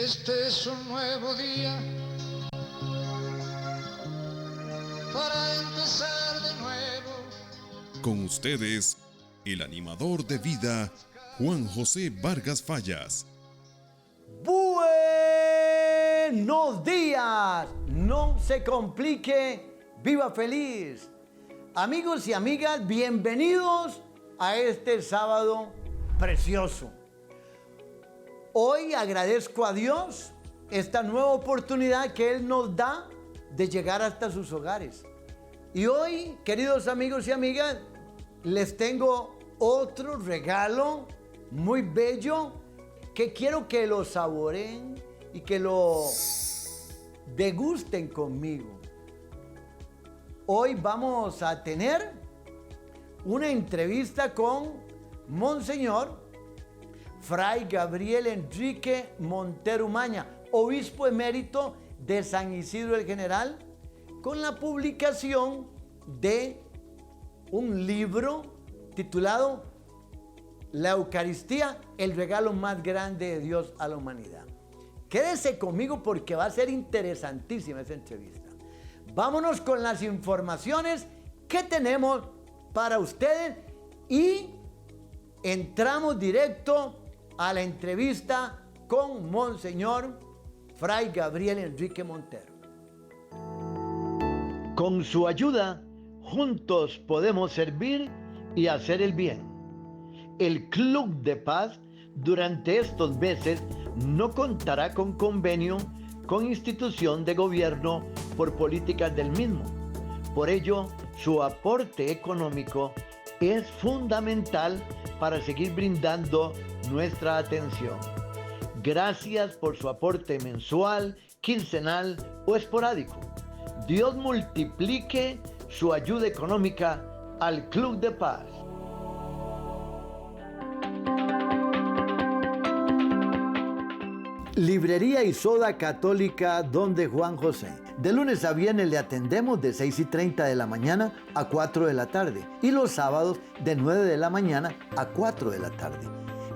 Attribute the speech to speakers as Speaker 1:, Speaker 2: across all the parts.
Speaker 1: Este es un nuevo día para empezar de nuevo.
Speaker 2: Con ustedes, el animador de vida, Juan José Vargas Fallas.
Speaker 3: Buenos días, no se complique, viva feliz. Amigos y amigas, bienvenidos a este sábado precioso. Hoy agradezco a Dios esta nueva oportunidad que Él nos da de llegar hasta sus hogares. Y hoy, queridos amigos y amigas, les tengo otro regalo muy bello que quiero que lo saboreen y que lo degusten conmigo. Hoy vamos a tener una entrevista con Monseñor Fray Gabriel Enrique Montero Umaña, obispo emérito de San Isidro el General, con la publicación de un libro titulado La Eucaristía, el regalo más grande de Dios a la humanidad. Quédese conmigo porque va a ser interesantísima esa entrevista. Vámonos con las informaciones que tenemos para ustedes y entramos directo a la entrevista con Monseñor Fray Gabriel Enrique Montero. Con su ayuda, juntos podemos servir y hacer el bien. El Club de Paz durante estos meses no contará con convenio con institución de gobierno por políticas del mismo. Por ello, su aporte económico es fundamental para seguir brindando nuestra atención. Gracias por su aporte mensual, quincenal o esporádico. Dios multiplique su ayuda económica al Club de Paz. Librería y Soda Católica Donde Juan José. De lunes a viernes le atendemos de 6:30 de la mañana a 4 de la tarde y los sábados de 9 de la mañana a 4 de la tarde.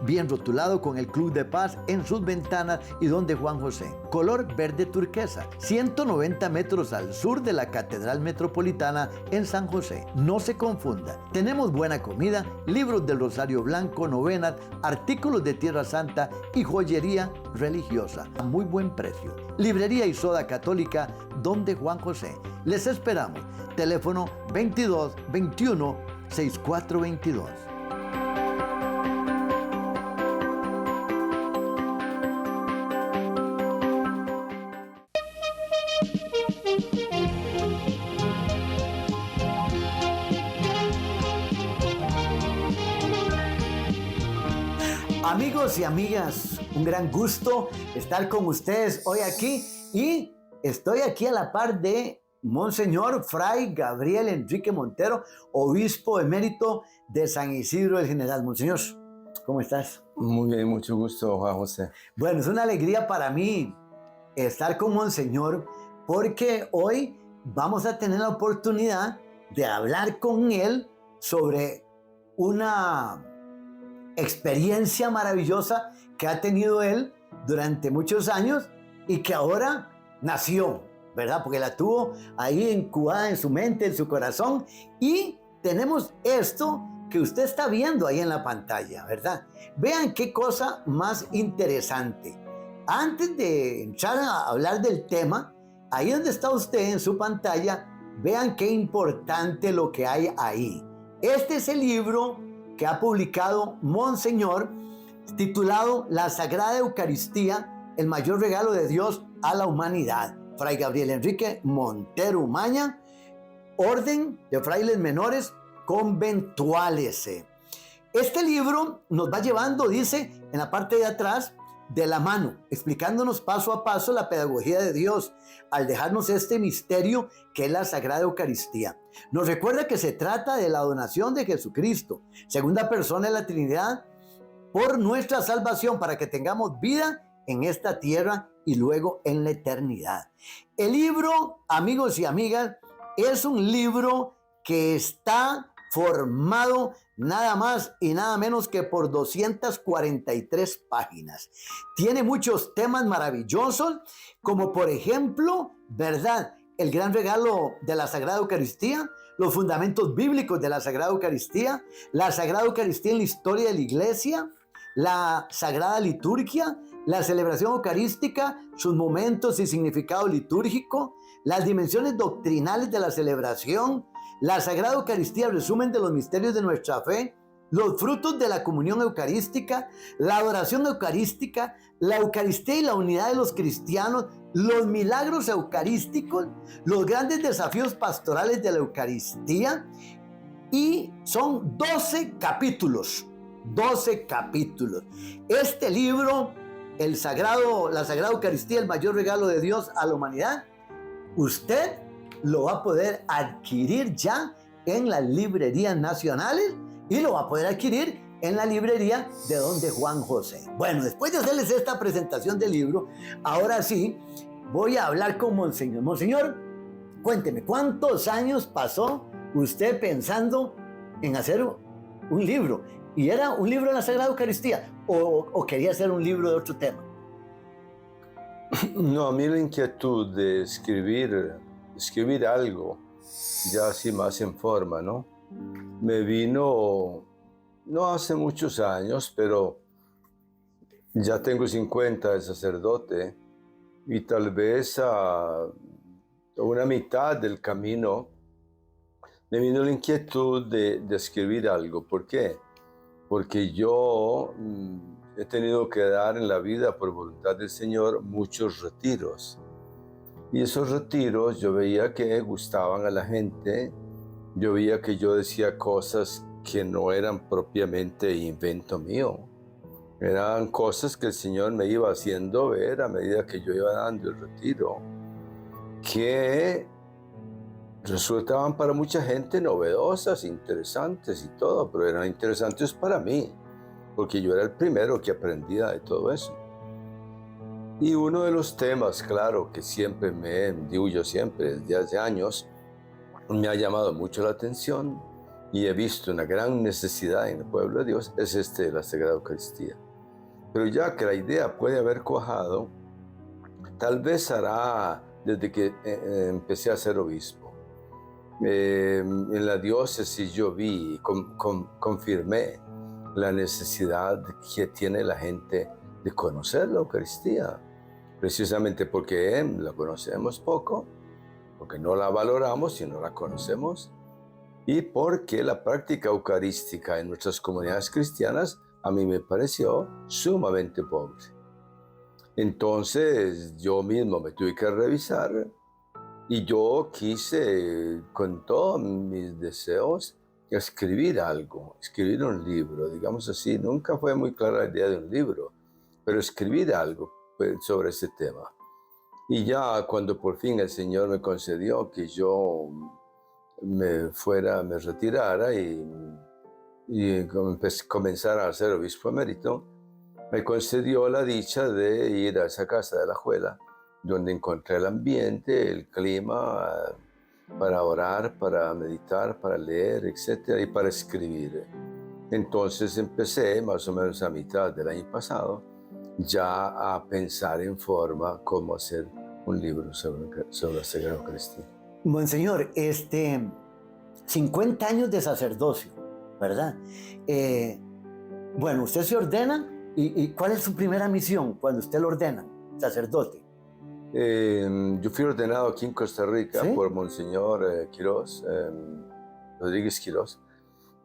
Speaker 3: Bien rotulado con el Club de Paz en sus ventanas y Donde Juan José. Color verde turquesa, 190 metros al sur de la Catedral Metropolitana en San José. No se confunda, tenemos buena comida, libros del Rosario Blanco, novenas, artículos de Tierra Santa y joyería religiosa a muy buen precio. Librería y Soda Católica Donde Juan José. Les esperamos. Teléfono 22 21 6422. Amigos y amigas, un gran gusto estar con ustedes hoy aquí y estoy aquí a la par de Monseñor Fray Gabriel Enrique Montero, obispo emérito de San Isidro el General. Monseñor, ¿cómo estás?
Speaker 4: Muy bien, mucho gusto, Juan José.
Speaker 3: Bueno, es una alegría para mí estar con Monseñor porque hoy vamos a tener la oportunidad de hablar con él sobre una experiencia maravillosa que ha tenido él durante muchos años y que ahora nació, ¿verdad? Porque la tuvo ahí incubada en su mente, en su corazón, y tenemos esto que usted está viendo ahí en la pantalla, ¿verdad? Vean qué cosa más interesante. Antes de entrar a hablar del tema, ahí donde está usted en su pantalla, vean qué importante lo que hay ahí. Este es el libro que ha publicado Monseñor, titulado La Sagrada Eucaristía, el mayor regalo de Dios a la humanidad. Fray Gabriel Enrique Montero Umaña, Orden de Frailes Menores Conventuales. Este libro nos va llevando, dice, en la parte de atrás, de la mano, explicándonos paso a paso la pedagogía de Dios al dejarnos este misterio que es la Sagrada Eucaristía. Nos recuerda que se trata de la donación de Jesucristo, segunda persona de la Trinidad, por nuestra salvación, para que tengamos vida en esta tierra y luego en la eternidad. El libro, amigos y amigas, es un libro que está formado nada más y nada menos que por 243 páginas. Tiene muchos temas maravillosos, como por ejemplo, ¿verdad?, el gran regalo de la Sagrada Eucaristía, los fundamentos bíblicos de la Sagrada Eucaristía, la Sagrada Eucaristía en la historia de la Iglesia, la Sagrada Liturgia, la celebración eucarística, sus momentos y significado litúrgico, las dimensiones doctrinales de la celebración, la Sagrada Eucaristía, resumen de los misterios de nuestra fe, los frutos de la comunión eucarística, la adoración eucarística, la Eucaristía y la unidad de los cristianos, los milagros eucarísticos, los grandes desafíos pastorales de la Eucaristía, y son 12 capítulos. 12 capítulos. Este libro, la Sagrada Eucaristía, el mayor regalo de Dios a la humanidad, usted lo va a poder adquirir ya en las librerías nacionales y lo va a poder adquirir en la librería de Donde Juan José. Bueno, después de hacerles esta presentación del libro, ahora sí voy a hablar con Monseñor. Monseñor, cuénteme, ¿cuántos años pasó usted pensando en hacer un libro? ¿Y era un libro de la Sagrada Eucaristía o quería hacer un libro de otro tema?
Speaker 4: No, a mí la inquietud de escribir algo, ya así más en forma, ¿no? Me vino, no hace muchos años, pero ya tengo 50 de sacerdote y tal vez a una mitad del camino me vino la inquietud de escribir algo. ¿Por qué? Porque yo he tenido que dar en la vida, por voluntad del Señor, muchos retiros. Y esos retiros yo veía que gustaban a la gente, yo veía que yo decía cosas que no eran propiamente invento mío. Eran cosas que el Señor me iba haciendo ver a medida que yo iba dando el retiro, que resultaban para mucha gente novedosas, interesantes y todo, pero eran interesantes para mí, porque yo era el primero que aprendía de todo eso. Y uno de los temas, claro, que siempre, desde hace años, me ha llamado mucho la atención y he visto una gran necesidad en el pueblo de Dios, es este de la Sagrada Eucaristía. Pero ya que la idea puede haber cuajado, tal vez hará desde que empecé a ser obispo. En la diócesis yo vi, confirmé la necesidad que tiene la gente de conocer la Eucaristía, precisamente porque la conocemos poco, porque no la valoramos y no la conocemos, y porque la práctica eucarística en nuestras comunidades cristianas a mí me pareció sumamente pobre. Entonces yo mismo me tuve que revisar y yo quise, con todos mis deseos, escribir algo, escribir un libro, digamos así. Nunca fue muy clara la idea de un libro, pero escribir algo sobre ese tema. Y ya cuando por fin el Señor me concedió que yo me retirara y comenzara a ser obispo emérito, me concedió la dicha de ir a esa casa de la Juela, donde encontré el ambiente, el clima, para orar, para meditar, para leer, etc., y para escribir. Entonces empecé, más o menos a mitad del año pasado, ya a pensar en forma cómo hacer un libro sobre la Sagrada Eucaristía.
Speaker 3: Monseñor, 50 años de sacerdocio, ¿verdad? Bueno, usted se ordena, ¿y cuál es su primera misión cuando usted lo ordena, sacerdote?
Speaker 4: Yo fui ordenado aquí en Costa Rica, ¿sí?, por Monseñor Quirós, Rodríguez Quirós.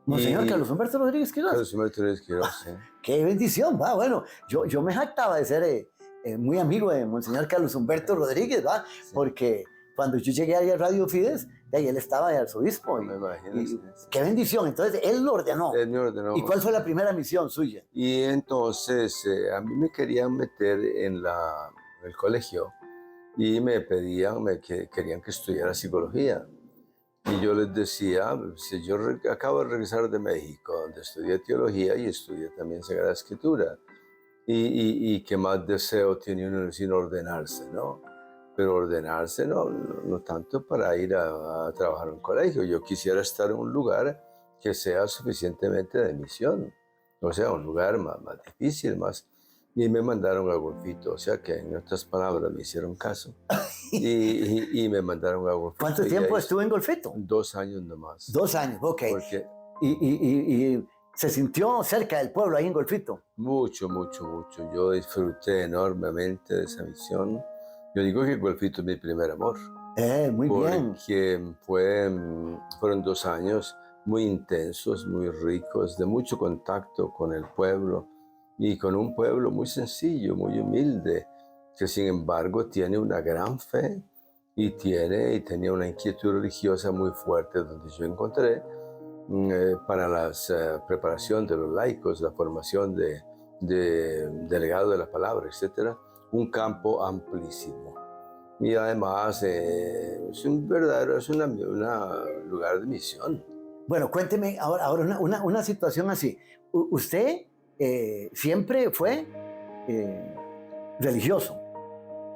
Speaker 3: Monseñor Carlos Humberto Rodríguez Quirós.
Speaker 4: Carlos Humberto Rodríguez Quirós, sí.
Speaker 3: ¡Qué bendición! Va, bueno, yo me jactaba de ser muy amigo de Monseñor Carlos Humberto Rodríguez, ¿va? Sí. Porque cuando yo llegué ahí a Radio Fides, de ahí él estaba de arzobispo.
Speaker 4: Me imagino.
Speaker 3: ¡Qué bendición! Entonces, él lo ordenó.
Speaker 4: Él me ordenó.
Speaker 3: ¿Y cuál fue la primera misión suya?
Speaker 4: Y entonces, a mí me querían meter en el colegio y me pedían, querían que estudiara psicología. Y yo les decía, si yo acabo de regresar de México, donde estudié teología y estudié también Sagrada Escritura, y qué más deseo tiene uno sin ordenarse, ¿no? Pero ordenarse no tanto para ir a trabajar en un colegio. Yo quisiera estar en un lugar que sea suficientemente de misión, o sea, un lugar más difícil, más. Y me mandaron a Golfito, o sea que en otras palabras me hicieron caso y me mandaron a Golfito.
Speaker 3: ¿Cuánto
Speaker 4: Y
Speaker 3: tiempo
Speaker 4: ahí
Speaker 3: estuvo en Golfito?
Speaker 4: 2 años nomás.
Speaker 3: 2 años, ok.
Speaker 4: Porque
Speaker 3: Y se sintió cerca del pueblo ahí en Golfito.
Speaker 4: mucho, mucho, mucho. Yo disfruté enormemente de esa misión. Yo digo que Golfito es mi primer amor.
Speaker 3: Muy bien.
Speaker 4: Porque fueron 2 años muy intensos, muy ricos, de mucho contacto con el pueblo y con un pueblo muy sencillo, muy humilde, que sin embargo tiene una gran fe y tenía una inquietud religiosa muy fuerte, donde yo encontré para la preparación de los laicos, la formación de delegados de la palabra, etcétera, un campo amplísimo. Y además es un lugar de misión.
Speaker 3: Bueno, cuénteme ahora una situación así. ¿Usted siempre fue religioso,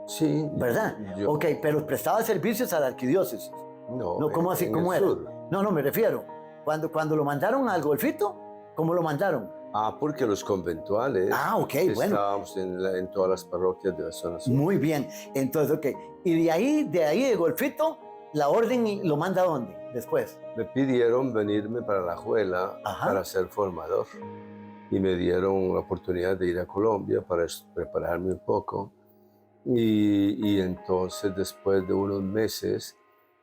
Speaker 4: Sí.
Speaker 3: verdad? Ok, pero prestaba servicios a la arquidiócesis.
Speaker 4: No,
Speaker 3: No, ¿cómo así?
Speaker 4: en
Speaker 3: ¿Cómo
Speaker 4: el
Speaker 3: era?
Speaker 4: sur.
Speaker 3: No, me refiero. Cuando lo mandaron al Golfito, ¿cómo lo mandaron?
Speaker 4: Porque los conventuales
Speaker 3: Ok, bueno.
Speaker 4: estábamos en todas las parroquias de la zona sur.
Speaker 3: Muy bien. Entonces, ok. Y de ahí de Golfito, la orden lo manda ¿a dónde después?
Speaker 4: Me pidieron venirme para la Alajuela para ser formador y me dieron la oportunidad de ir a Colombia para prepararme un poco y entonces después de unos meses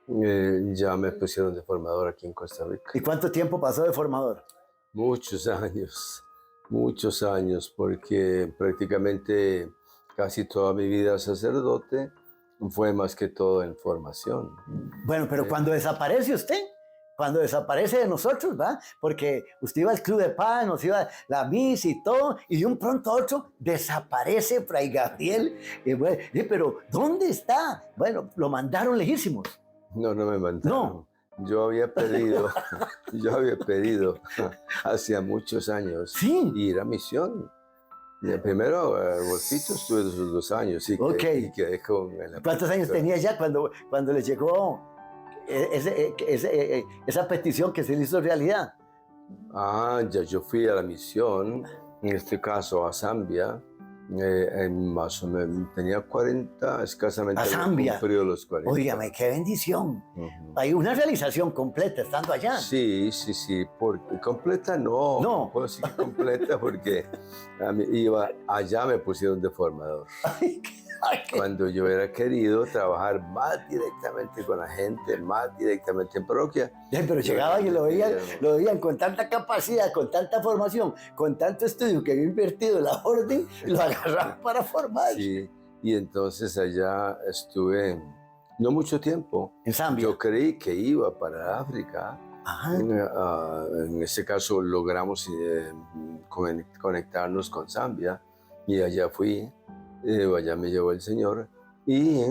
Speaker 4: ya me pusieron de formador aquí en Costa Rica.
Speaker 3: ¿Y cuánto tiempo pasó de formador?
Speaker 4: Muchos años, porque prácticamente casi toda mi vida sacerdote fue más que todo en formación.
Speaker 3: Bueno, pero cuando desaparece usted, cuando desaparece de nosotros, ¿va? Porque usted iba al Club de Paz, nos iba a la misa y todo, y de un pronto a otro desaparece Fray Gabriel. Bueno, pero ¿dónde está? Bueno, lo mandaron lejísimos.
Speaker 4: No me mandaron.
Speaker 3: No.
Speaker 4: Yo había pedido hace muchos años ir a misión. Primero, Golfito estuve esos 2 años y quedé con...
Speaker 3: ¿Cuántos años tenía ya cuando le llegó esa petición que se le hizo realidad?
Speaker 4: Ya yo fui a la misión, en este caso a Zambia, más o menos, tenía 40, escasamente.
Speaker 3: A Zambia.
Speaker 4: Cumplió los 40.
Speaker 3: Óigame, qué bendición. Hay una realización completa estando allá.
Speaker 4: Sí, porque completa no puedo decir que completa porque allá me pusieron de formador. Cuando yo hubiera querido trabajar más directamente con la gente, más directamente en parroquia.
Speaker 3: Pero llegaban y lo veían con tanta capacidad, con tanta formación, con tanto estudio que había invertido en la orden, lo agarraban para formar.
Speaker 4: Sí, y entonces allá estuve no mucho tiempo.
Speaker 3: En Zambia.
Speaker 4: Yo creí que iba para África. En ese caso logramos conectarnos con Zambia y allá fui. Allá me llevó el Señor y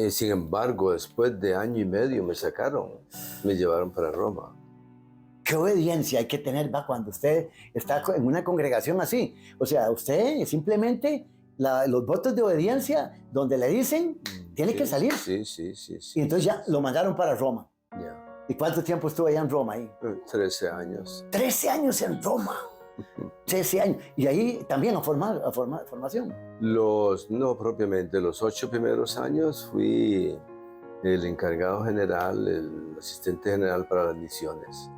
Speaker 4: sin embargo después de 1 año y medio me sacaron, me llevaron para Roma.
Speaker 3: ¿Qué obediencia hay que tener cuando usted está en una congregación así? O sea, usted simplemente los votos de obediencia donde le dicen tiene que salir.
Speaker 4: Sí.
Speaker 3: Y entonces ya lo mandaron para Roma. ¿Y cuánto tiempo estuvo allá en Roma ahí?
Speaker 4: 13 años.
Speaker 3: 13 años en Roma. 13 años. Y ahí también a formación.
Speaker 4: No propiamente, los 8 primeros años fui el encargado general, el asistente general para las misiones.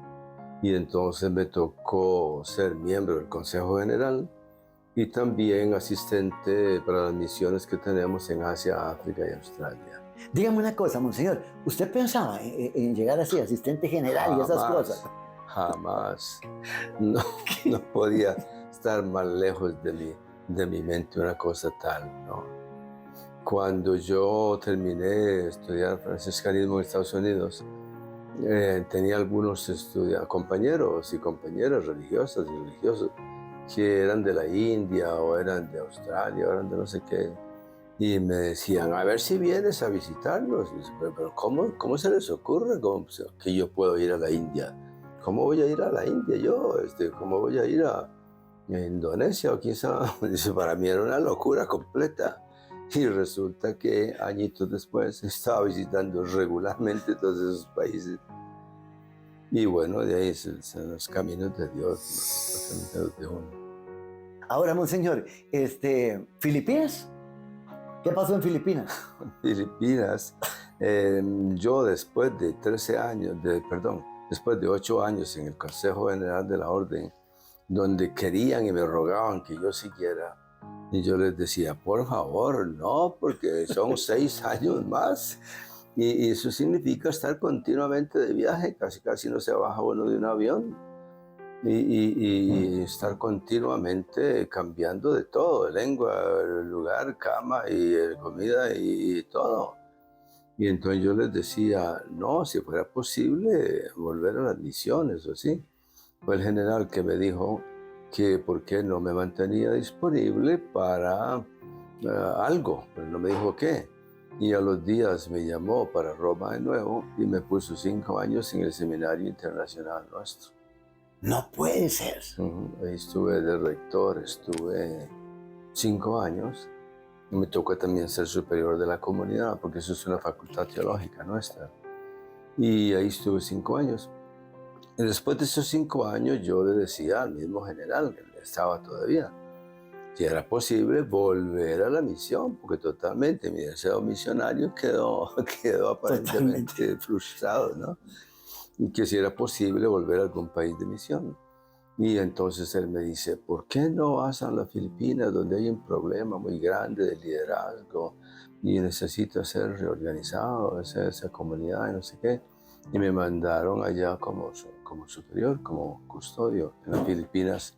Speaker 4: Y entonces me tocó ser miembro del Consejo General y también asistente para las misiones que tenemos en Asia, África y Australia.
Speaker 3: Dígame una cosa, monseñor, ¿usted pensaba en llegar así, asistente general y esas cosas?
Speaker 4: Jamás. No podía estar más lejos de mi mente una cosa tal, ¿no? Cuando yo terminé de estudiar franciscanismo en Estados Unidos, tenía algunos compañeros y compañeras religiosas y religiosos que eran de la India o eran de Australia o eran de no sé qué. Y me decían, a ver si vienes a visitarnos. Pero ¿cómo se les ocurre que yo puedo ir a la India? ¿Cómo voy a ir a la India yo? ¿Cómo voy a ir a Indonesia o quién sabe? Para mí era una locura completa. Y resulta que añitos después estaba visitando regularmente todos esos países. Y bueno, de ahí son los caminos de Dios, los caminos de uno.
Speaker 3: Ahora, monseñor, Filipinas, ¿qué pasó en Filipinas?
Speaker 4: Filipinas, yo después de 13 años, después de 8 años en el Consejo General de la Orden, donde querían y me rogaban que yo siguiera, y yo les decía, por favor, no, porque son 6 años más. Y eso significa estar continuamente de viaje, casi no se baja uno de un avión. Y estar continuamente cambiando de todo, lengua, lugar, cama y comida y todo. Y entonces yo les decía, no, si fuera posible volver a las misiones o así. Fue el general que me dijo que por qué no me mantenía disponible para algo, pero no me dijo qué. Y a los días me llamó para Roma de nuevo y me puso 5 años en el Seminario Internacional nuestro.
Speaker 3: No puede ser.
Speaker 4: Ahí estuve de rector, estuve 5 años. Y me tocó también ser superior de la comunidad, porque eso es una facultad teológica nuestra. Y ahí estuve 5 años. Y después de esos 5 años yo le decía al mismo general, que estaba todavía, si era posible volver a la misión, porque totalmente mi deseo misionario quedó aparentemente frustrado, ¿no? Y que si era posible volver a algún país de misión. Y entonces él me dice, ¿por qué no vas a las Filipinas, donde hay un problema muy grande de liderazgo y necesita ser reorganizado esa comunidad y no sé qué? Y me mandaron allá como superior, como custodio en las Filipinas.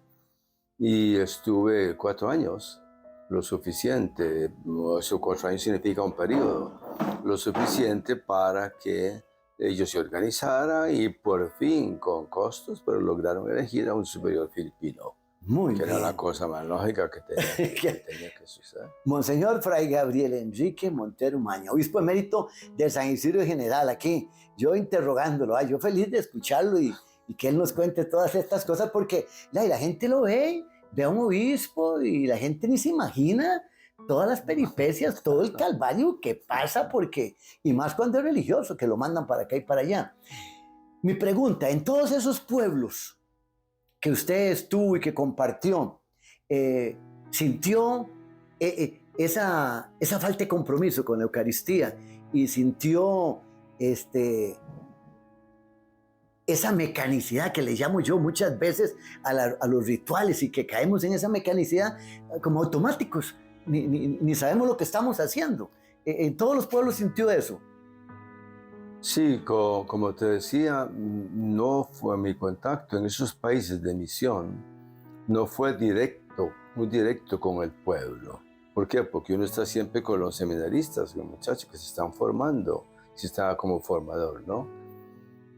Speaker 4: Y estuve 4 años, lo suficiente, esos 4 años significa un periodo, lo suficiente para que ellos se organizaran y por fin, con costos, pero lograron elegir a un superior filipino.
Speaker 3: Muy
Speaker 4: que
Speaker 3: bien.
Speaker 4: Era la cosa más lógica que tenía que suceder.
Speaker 3: Monseñor Fray Gabriel Enrique Montero Maña, obispo emérito de San Isidro General, aquí, yo interrogándolo, yo feliz de escucharlo y que él nos cuente todas estas cosas, porque la gente lo ve a un obispo y la gente ni se imagina todas las peripecias, todo el calvario que pasa, porque, y más cuando es religioso, que lo mandan para acá y para allá. Mi pregunta, en todos esos pueblos que usted estuvo y que compartió, ¿sintió esa falta de compromiso con la Eucaristía y sintió esa mecanicidad que le llamo yo muchas veces a los rituales y que caemos en esa mecanicidad como automáticos? Ni sabemos lo que estamos haciendo. ¿En todos los pueblos sintió eso?
Speaker 4: Sí, como te decía, no fue mi contacto en esos países de misión, no fue muy directo con el pueblo. ¿Por qué? Porque uno está siempre con los seminaristas, con los muchachos que se están formando, si estaba como formador, ¿no?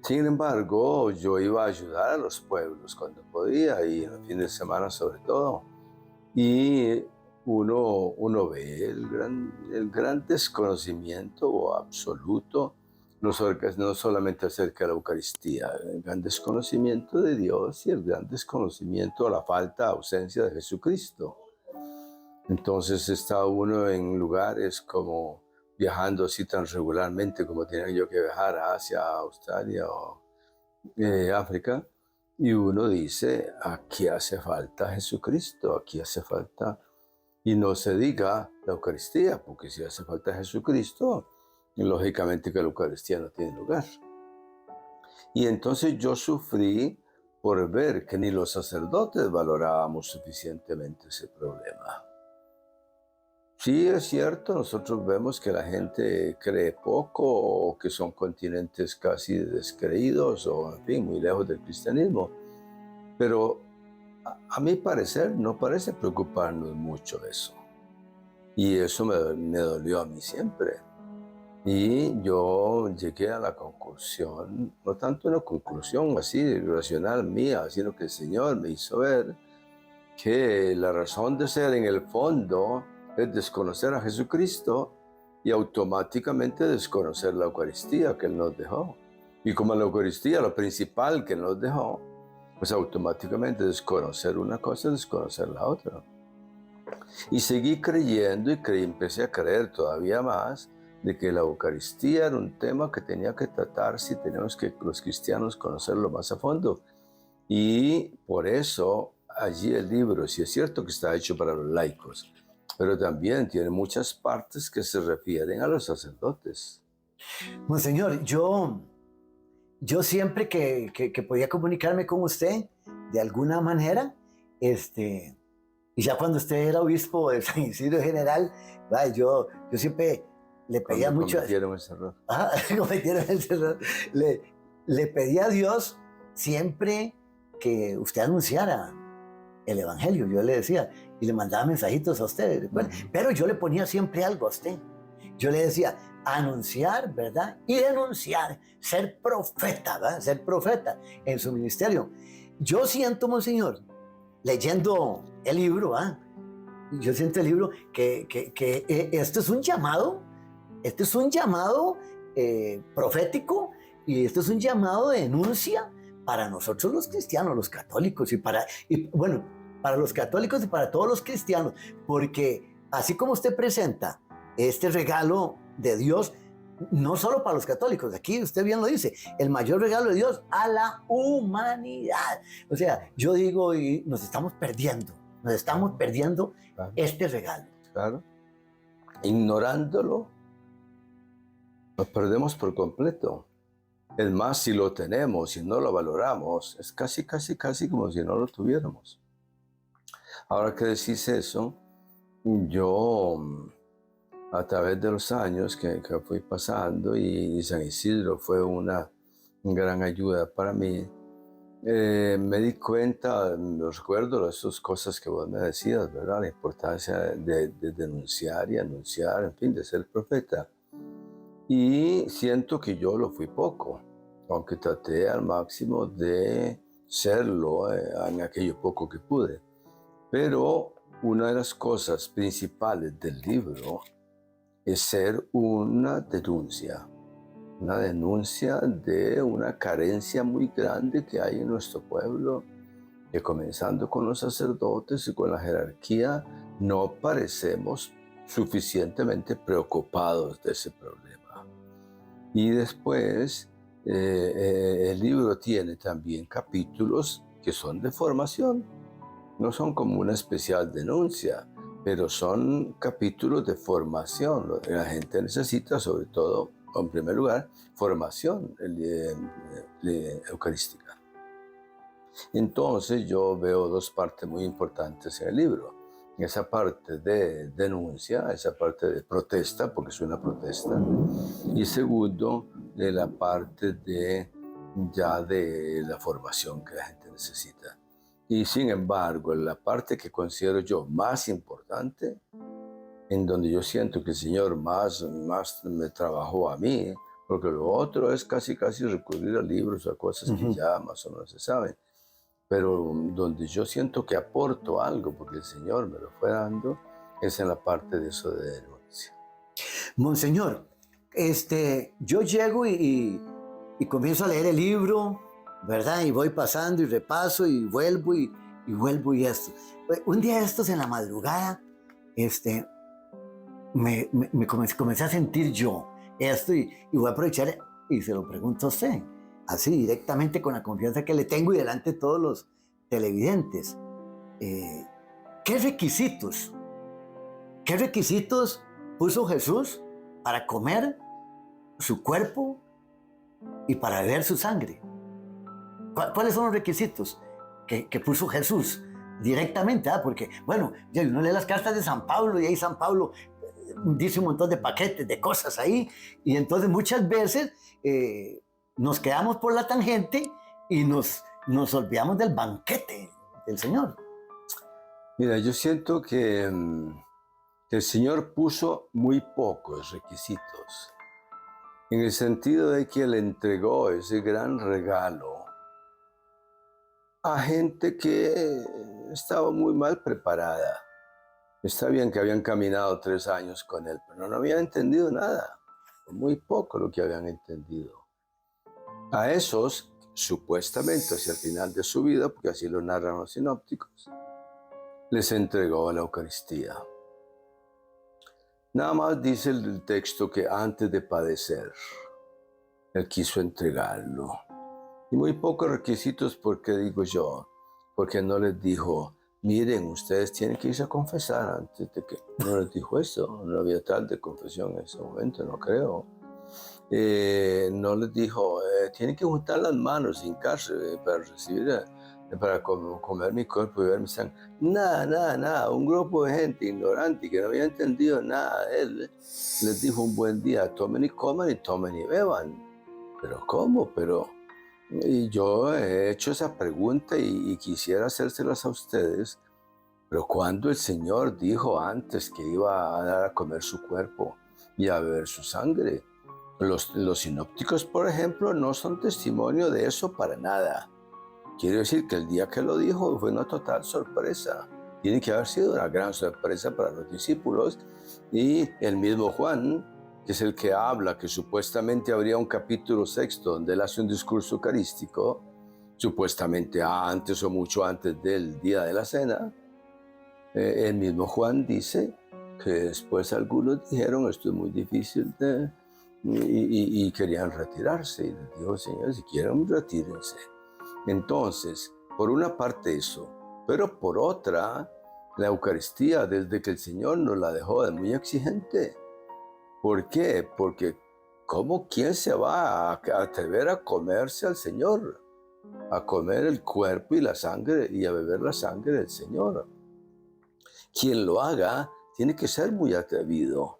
Speaker 4: Sin embargo, yo iba a ayudar a los pueblos cuando podía y en los fines de semana sobre todo. Y uno ve el gran desconocimiento absoluto, no solamente acerca de la Eucaristía, el gran desconocimiento de Dios y el gran desconocimiento, la falta, ausencia de Jesucristo. Entonces está uno en lugares como viajando así tan regularmente como tenía yo que viajar a Asia, a Australia o África, y uno dice, aquí hace falta Jesucristo, aquí hace falta, y no se diga la Eucaristía, porque si hace falta Jesucristo, lógicamente que la Eucaristía no tiene lugar. Y entonces yo sufrí por ver que ni los sacerdotes valorábamos suficientemente ese problema. Sí, es cierto, nosotros vemos que la gente cree poco o que son continentes casi descreídos o, en fin, muy lejos del cristianismo. Pero a mi parecer no parece preocuparnos mucho eso. Y eso me dolió a mí siempre. Y yo llegué a la conclusión, no tanto una conclusión así racional mía, sino que el Señor me hizo ver que la razón de ser en el fondo es desconocer a Jesucristo y automáticamente desconocer la Eucaristía que Él nos dejó. Y como la Eucaristía, lo principal que Él nos dejó, pues automáticamente desconocer una cosa es desconocer la otra. Y seguí creyendo y empecé a creer todavía más de que la Eucaristía era un tema que tenía que tratarse y tenemos que los cristianos conocerlo más a fondo. Y por eso allí el libro, sí es cierto que está hecho para los laicos, pero también tiene muchas partes que se refieren a los sacerdotes.
Speaker 3: Monseñor, yo siempre que podía comunicarme con usted de alguna manera, y ya cuando usted era obispo de San Isidro General, ¿va? Yo siempre le pedía
Speaker 4: Cuando
Speaker 3: mucho.
Speaker 4: cometieron ese error.
Speaker 3: Cometieron ese error. Le pedía a Dios siempre que usted anunciara el Evangelio, yo le decía, y le mandaba mensajitos a usted, ¿recuerda? Pero yo le ponía siempre algo a usted. Yo le decía, anunciar, ¿verdad? Y denunciar, ser profeta, ¿verdad? Ser profeta en su ministerio. Yo siento, Monseñor, leyendo el libro, ¿verdad? Yo siento el libro que esto es un llamado, profético, y esto es un llamado de denuncia para nosotros los cristianos, los católicos, para los católicos y para todos los cristianos, porque así como usted presenta este regalo de Dios, no solo para los católicos, aquí usted bien lo dice, el mayor regalo de Dios a la humanidad. O sea, yo digo, y nos estamos perdiendo claro. Este regalo.
Speaker 4: Claro. Ignorándolo, nos perdemos por completo. Es más, si lo tenemos y no lo valoramos, es casi como si no lo tuviéramos. Ahora que decís eso, yo a través de los años que fui pasando y San Isidro fue una gran ayuda para mí, me di cuenta, recuerdo esas cosas que vos me decías, ¿verdad? La importancia de denunciar y anunciar, en fin, de ser profeta. Y siento que yo lo fui poco, aunque traté al máximo de serlo en aquello poco que pude. Pero una de las cosas principales del libro es ser una denuncia de una carencia muy grande que hay en nuestro pueblo, que comenzando con los sacerdotes y con la jerarquía, no parecemos suficientemente preocupados de ese problema. Y después, el libro tiene también capítulos que son de formación. No son como una especial denuncia, pero son capítulos de formación. La gente necesita, sobre todo, en primer lugar, formación eucarística. Entonces yo veo dos partes muy importantes en el libro. Esa parte de denuncia, esa parte de protesta, porque es una protesta, y segundo, de la parte de la formación que la gente necesita. Y sin embargo, la parte que considero yo más importante, en donde yo siento que el Señor más me trabajó a mí, porque lo otro es casi recurrir a libros o a cosas que ya más o menos se saben, pero donde yo siento que aporto algo, porque el Señor me lo fue dando, es en la parte de eso de denuncia.
Speaker 3: Monseñor, yo llego y comienzo a leer el libro, ¿verdad? Y voy pasando y repaso y vuelvo y esto. Un día estos en la madrugada, me comencé a sentir yo esto y voy a aprovechar y se lo pregunto a usted, así directamente con la confianza que le tengo y delante de todos los televidentes. ¿Qué requisitos puso Jesús para comer su cuerpo y para beber su sangre? ¿Cuáles son los requisitos que puso Jesús directamente? Porque, bueno, uno lee las cartas de San Pablo y ahí San Pablo dice un montón de paquetes, de cosas ahí, y entonces muchas veces nos quedamos por la tangente y nos olvidamos del banquete del Señor.
Speaker 4: Mira, yo siento que el Señor puso muy pocos requisitos, en el sentido de que le entregó ese gran regalo a gente que estaba muy mal preparada. Está bien que habían caminado 3 años con Él, pero no habían entendido nada, muy poco lo que habían entendido. A esos, supuestamente hacia el final de su vida, porque así lo narran los sinópticos, les entregó la Eucaristía. Nada más dice el texto que antes de padecer, Él quiso entregarlo. Y muy pocos requisitos, porque digo yo, porque no les dijo, miren, ustedes tienen que irse a confesar antes de que... No les dijo eso, no había tal de confesión en ese momento, no creo. No les dijo, tienen que juntar las manos sin cárcel para recibir, para comer mi cuerpo y beber mi sangre. Nada. Un grupo de gente ignorante que no había entendido nada. Él les dijo un buen día, tomen y coman y tomen y beban. ¿Pero cómo? Y yo he hecho esa pregunta y quisiera hacérselas a ustedes. Pero cuando el Señor dijo antes que iba a dar a comer su cuerpo y a beber su sangre, los sinópticos, por ejemplo, no son testimonio de eso para nada. Quiere decir que el día que lo dijo fue una total sorpresa. Tiene que haber sido una gran sorpresa para los discípulos. Y el mismo Juan, que es el que habla, que supuestamente habría un capítulo 6 donde él hace un discurso eucarístico, supuestamente antes o mucho antes del día de la cena, el mismo Juan dice que después algunos dijeron, esto es muy difícil y querían retirarse. Y les dijo, Señor, si quieren, retírense. Entonces, por una parte eso, pero por otra, la Eucaristía, desde que el Señor nos la dejó, es muy exigente. ¿Por qué? Porque ¿quién se va a atrever a comerse al Señor? A comer el cuerpo y la sangre y a beber la sangre del Señor. Quien lo haga tiene que ser muy atrevido,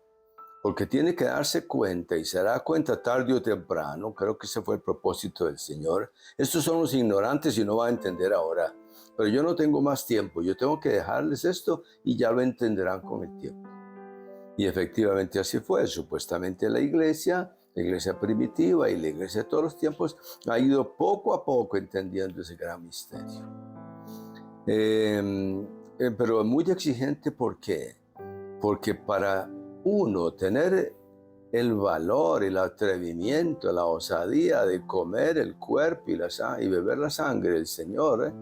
Speaker 4: porque tiene que darse cuenta y se dará cuenta tarde o temprano. Creo que ese fue el propósito del Señor. Estos son los ignorantes y no van a entender ahora. Pero yo no tengo más tiempo, yo tengo que dejarles esto y ya lo entenderán con el tiempo. Y efectivamente así fue. Supuestamente la iglesia primitiva y la iglesia de todos los tiempos ha ido poco a poco entendiendo ese gran misterio. Pero es muy exigente, ¿por qué? Porque para uno tener el valor, el atrevimiento, la osadía de comer el cuerpo y beber la sangre del Señor,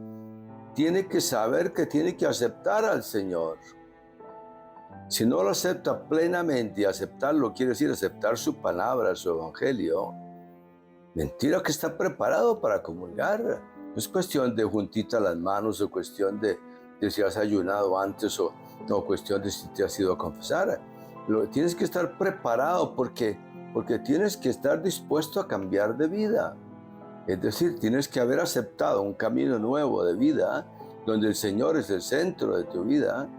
Speaker 4: tiene que saber que tiene que aceptar al Señor. Si no lo acepta plenamente, y aceptarlo quiere decir aceptar su palabra, su evangelio, mentira que está preparado para comulgar. No es cuestión de juntita las manos o cuestión de si has ayunado antes o cuestión de si te has ido a confesar. Tienes que estar preparado porque tienes que estar dispuesto a cambiar de vida. Es decir, tienes que haber aceptado un camino nuevo de vida donde el Señor es el centro de tu vida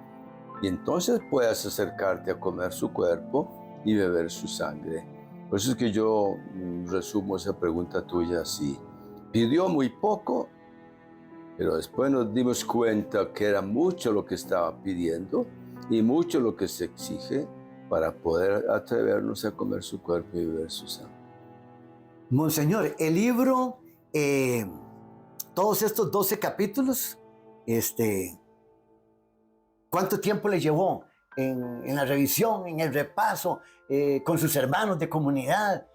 Speaker 4: y entonces puedas acercarte a comer su cuerpo y beber su sangre. Por eso es que yo resumo esa pregunta tuya así. Pidió muy poco, pero después nos dimos cuenta que era mucho lo que estaba pidiendo y mucho lo que se exige para poder atrevernos a comer su cuerpo y beber su sangre.
Speaker 3: Monseñor, el libro, todos estos 12 capítulos, ¿cuánto tiempo le llevó en la revisión, en el repaso, con sus hermanos de comunidad?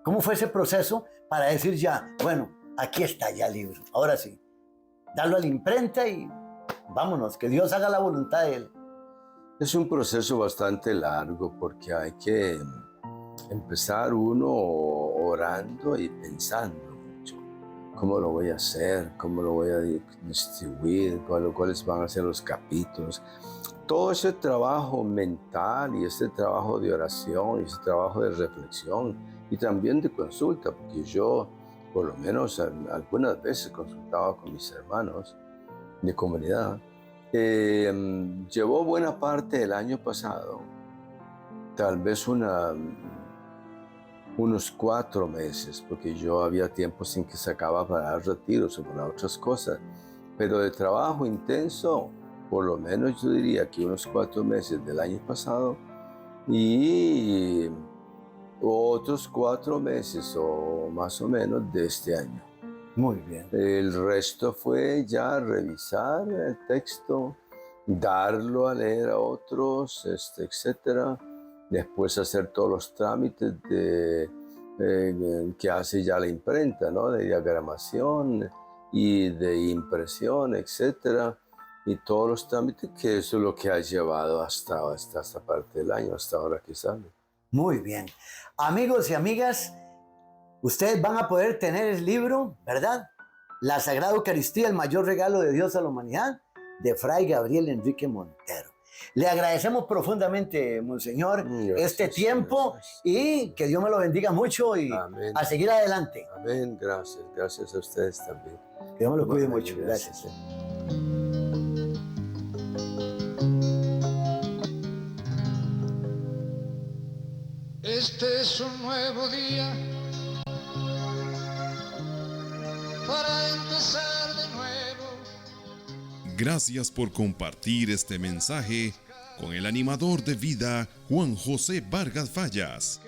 Speaker 3: ¿Cómo fue ese proceso para decir ya, bueno, aquí está ya el libro, ahora sí, darlo a la imprenta y vámonos, que Dios haga la voluntad de Él?
Speaker 4: Es un proceso bastante largo porque hay que empezar uno orando y pensando mucho. ¿Cómo lo voy a hacer? ¿Cómo lo voy a distribuir? ¿Cuáles van a ser los capítulos? Todo ese trabajo mental y ese trabajo de oración y ese trabajo de reflexión y también de consulta, porque yo por lo menos algunas veces consultaba con mis hermanos de comunidad, llevó buena parte del año pasado, tal vez unos 4 meses, porque yo había tiempos en que sacaba para dar retiros o para otras cosas, pero de trabajo intenso, por lo menos yo diría que unos 4 meses del año pasado y otros 4 meses o más o menos de este año.
Speaker 3: Muy bien.
Speaker 4: El resto fue ya revisar el texto, darlo a leer a otros, etcétera. Después hacer todos los trámites que hace ya la imprenta, ¿no? De diagramación y de impresión, etcétera. y todos los trámites, que eso es lo que ha llevado hasta esta parte del año, hasta ahora que sale.
Speaker 3: Muy bien. Amigos y amigas, ustedes van a poder tener el libro, ¿verdad? La Sagrada Eucaristía, el mayor regalo de Dios a la humanidad, de Fray Gabriel Enrique Montero. Le agradecemos profundamente, Monseñor,
Speaker 4: Gracias,
Speaker 3: este tiempo
Speaker 4: gracias.
Speaker 3: y que Dios me lo bendiga mucho y
Speaker 4: Amén.
Speaker 3: a seguir adelante.
Speaker 4: Amén, gracias, gracias a ustedes también.
Speaker 3: Que Dios me lo cuide
Speaker 4: Amén,
Speaker 3: mucho. Gracias.
Speaker 1: Este es un nuevo día para empezar de nuevo.
Speaker 2: Gracias por compartir este mensaje con el animador de vida Juan José Vargas Fallas.